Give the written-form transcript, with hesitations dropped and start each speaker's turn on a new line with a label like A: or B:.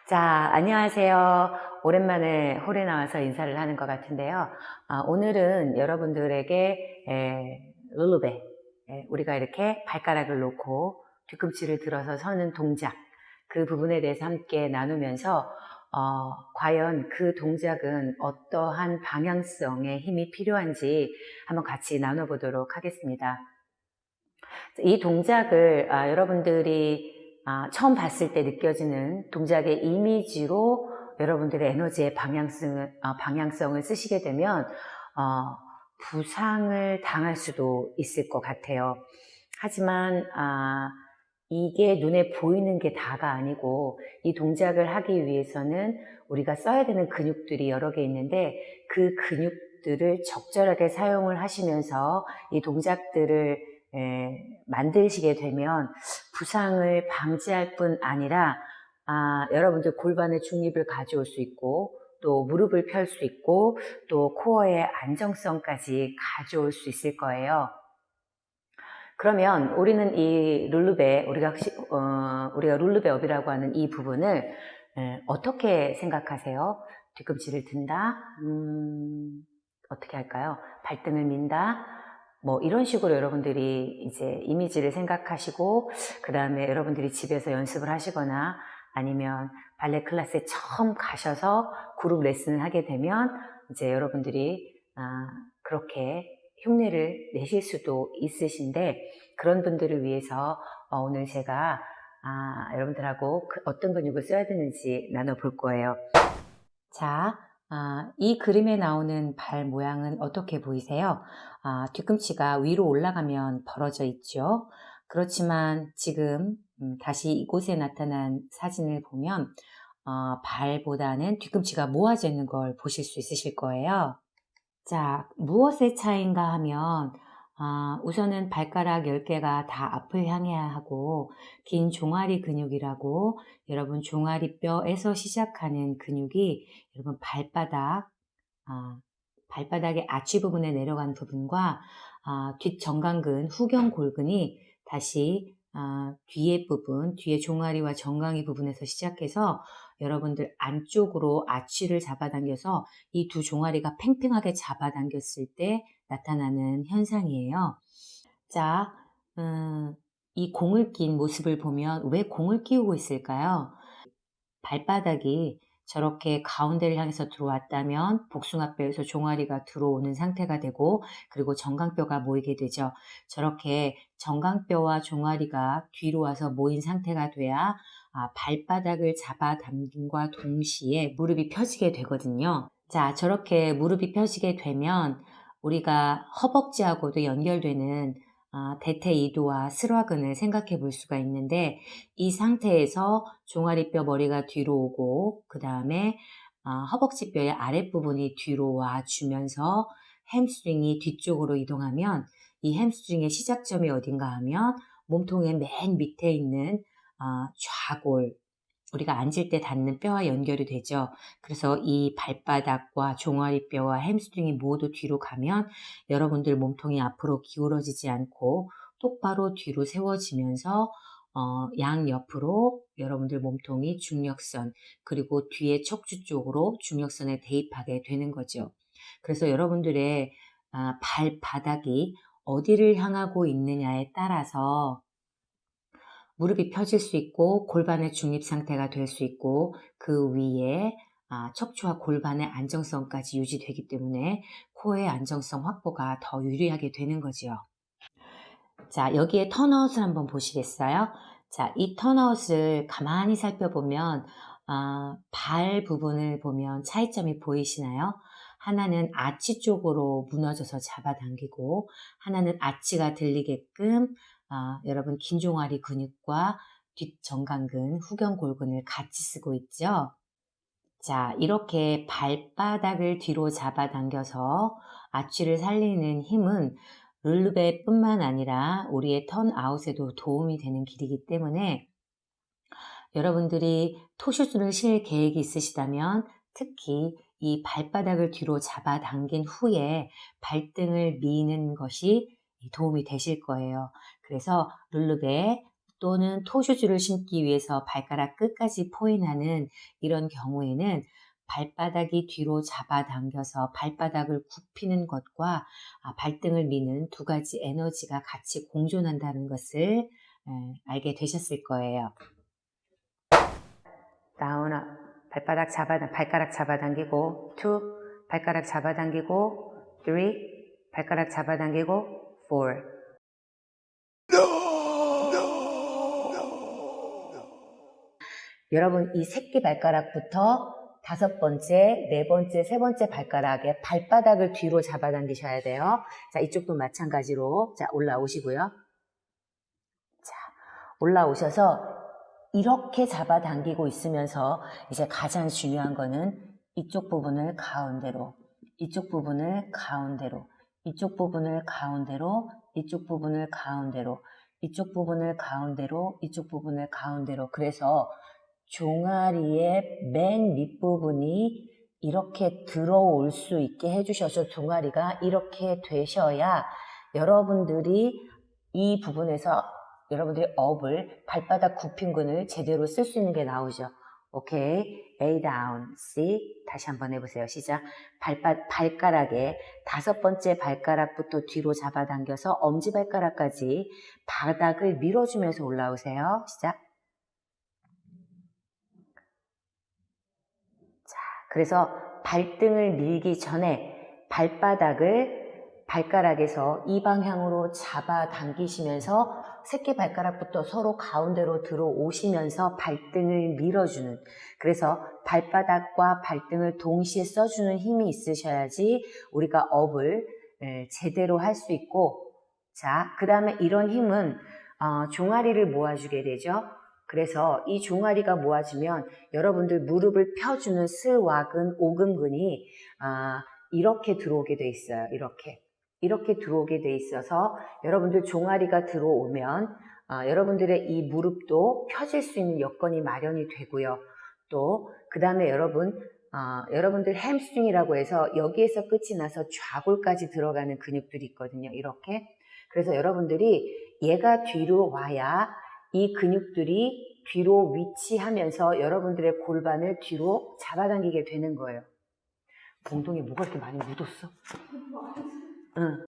A: 자, 안녕하세요. 오랜만에 홀에 나와서 인사를 하는 것 같은데요. 오늘은 여러분들에게 룰루베, 우리가 이렇게 발가락을 놓고 뒤꿈치를 들어서 서는 동작, 그 부분에 대해서 함께 나누면서 과연 그 동작은 어떠한 방향성의 힘이 필요한지 한번 같이 나눠보도록 하겠습니다. 이 동작을 여러분들이 처음 봤을 때 느껴지는 동작의 이미지로 여러분들의 에너지의 방향성을 쓰시게 되면 부상을 당할 수도 있을 것 같아요. 하지만 이게 눈에 보이는 게 다가 아니고, 이 동작을 하기 위해서는 우리가 써야 되는 근육들이 여러 개 있는데, 그 근육들을 적절하게 사용을 하시면서 이 동작들을 만드시게 되면 부상을 방지할 뿐 아니라 여러분들 골반의 중립을 가져올 수 있고, 또 무릎을 펼 수 있고, 또 코어의 안정성까지 가져올 수 있을 거예요. 그러면 우리는 이 룰루베, 우리가 룰루베 업이라고 하는 이 부분을 어떻게 생각하세요? 뒤꿈치를 든다? 어떻게 할까요? 발등을 민다? 뭐 이런 식으로 여러분들이 이제 이미지를 생각하시고, 그 다음에 여러분들이 집에서 연습을 하시거나 아니면 발레 클래스에 처음 가셔서 그룹 레슨을 하게 되면 이제 여러분들이 그렇게 흉내를 내실 수도 있으신데, 그런 분들을 위해서 오늘 제가 여러분들하고 어떤 근육을 써야 되는지 나눠볼 거예요. 자, 이 그림에 나오는 발 모양은 어떻게 보이세요? 뒤꿈치가 위로 올라가면 벌어져 있죠. 그렇지만 지금 다시 이곳에 나타난 사진을 보면 발보다는 뒤꿈치가 모아져 있는 걸 보실 수 있으실 거예요. 자, 무엇의 차이인가 하면 우선은 발가락 10개가 다 앞을 향해야 하고, 긴 종아리 근육이라고, 여러분 종아리뼈에서 시작하는 근육이 여러분 발바닥의 아치 부분에 내려간 부분과 뒷정강근, 후경골근이 다시 뒤에 부분, 뒤에 종아리와 정강이 부분에서 시작해서 여러분들 안쪽으로 아치를 잡아당겨서 이 두 종아리가 팽팽하게 잡아당겼을 때 나타나는 현상이에요. 자, 이 공을 낀 모습을 보면 왜 공을 끼우고 있을까요? 발바닥이 저렇게 가운데를 향해서 들어왔다면 복숭아뼈에서 종아리가 들어오는 상태가 되고, 그리고 정강뼈가 모이게 되죠. 저렇게 정강뼈와 종아리가 뒤로 와서 모인 상태가 돼야 발바닥을 잡아당김과 동시에 무릎이 펴지게 되거든요. 자, 저렇게 무릎이 펴지게 되면 우리가 허벅지하고도 연결되는 대퇴이두와 슬화근을 생각해 볼 수가 있는데, 이 상태에서 종아리뼈 머리가 뒤로 오고, 그 다음에 허벅지뼈의 아랫부분이 뒤로 와 주면서 햄스트링이 뒤쪽으로 이동하면, 이 햄스트링의 시작점이 어딘가 하면 몸통의 맨 밑에 있는 좌골, 우리가 앉을 때 닿는 뼈와 연결이 되죠. 그래서 이 발바닥과 종아리뼈와 햄스트링이 모두 뒤로 가면 여러분들 몸통이 앞으로 기울어지지 않고 똑바로 뒤로 세워지면서 양옆으로 여러분들 몸통이 중력선, 그리고 뒤에 척추 쪽으로 중력선에 대입하게 되는 거죠. 그래서 여러분들의 발바닥이 어디를 향하고 있느냐에 따라서 무릎이 펴질 수 있고 골반의 중립 상태가 될 수 있고, 그 위에 척추와 골반의 안정성까지 유지되기 때문에 코어의 안정성 확보가 더 유리하게 되는 거죠. 자, 여기에 턴아웃을 한번 보시겠어요? 자, 이 턴아웃을 가만히 살펴보면 발 부분을 보면 차이점이 보이시나요? 하나는 아치 쪽으로 무너져서 잡아당기고, 하나는 아치가 들리게끔 여러분 긴 종아리 근육과 뒷정강근, 후경골근을 같이 쓰고 있죠. 자, 이렇게 발바닥을 뒤로 잡아당겨서 아치를 살리는 힘은 룰루베뿐만 아니라 우리의 턴아웃에도 도움이 되는 길이기 때문에, 여러분들이 토슈즈를 실 계획이 있으시다면 특히 이 발바닥을 뒤로 잡아당긴 후에 발등을 미는 것이 도움이 되실 거예요. 그래서 룰루베 또는 토슈즈를 신기 위해서 발가락 끝까지 포인하는 이런 경우에는 발바닥이 뒤로 잡아당겨서 발바닥을 굽히는 것과 발등을 미는 두 가지 에너지가 같이 공존한다는 것을 알게 되셨을 거예요. 다운, 발가락 잡아당기고 2, 발가락 잡아당기고 3, 발가락 잡아당기고 4. 여러분 이 새끼 발가락부터 5번째, 4번째, 3번째 발가락에 발바닥을 뒤로 잡아당기셔야 돼요. 자, 이쪽도 마찬가지로 자 올라오시고요. 자, 올라오셔서 이렇게 잡아당기고 있으면서 이제 가장 중요한 거는 이쪽 부분을 가운데로, 이쪽 부분을 가운데로, 이쪽 부분을 가운데로, 이쪽 부분을 가운데로, 이쪽 부분을 가운데로, 이쪽 부분을 가운데로. 그래서 종아리의 맨 밑부분이 이렇게 들어올 수 있게 해주셔서 종아리가 이렇게 되셔야 여러분들이 이 부분에서 여러분들이 업을 발바닥 굽힌 근을 제대로 쓸 수 있는 게 나오죠. 오케이. A down, C. 다시 한번 해보세요. 시작. 발가락에 5번째 발가락부터 뒤로 잡아당겨서 엄지발가락까지 바닥을 밀어주면서 올라오세요. 시작. 그래서 발등을 밀기 전에 발가락에서 이 방향으로 잡아당기시면서 새끼 발가락부터 서로 가운데로 들어오시면서 발등을 밀어주는, 그래서 발바닥과 발등을 동시에 써주는 힘이 있으셔야지 우리가 업을 제대로 할 수 있고, 자, 그 다음에 이런 힘은 종아리를 모아주게 되죠. 그래서 이 종아리가 모아지면 여러분들 무릎을 펴주는 스와근, 오금근이 이렇게 들어오게 돼 있어요. 이렇게 들어오게 돼 있어서 여러분들 종아리가 들어오면 여러분들의 이 무릎도 펴질 수 있는 여건이 마련이 되고요. 또 그 다음에 여러분들 햄스트링이라고 해서 여기에서 끝이 나서 좌골까지 들어가는 근육들이 있거든요. 이렇게. 그래서 여러분들이 얘가 뒤로 와야 이 근육들이 뒤로 위치하면서 여러분들의 골반을 뒤로 잡아당기게 되는 거예요. 엉덩이에 뭐가 이렇게 많이 묻었어? 응.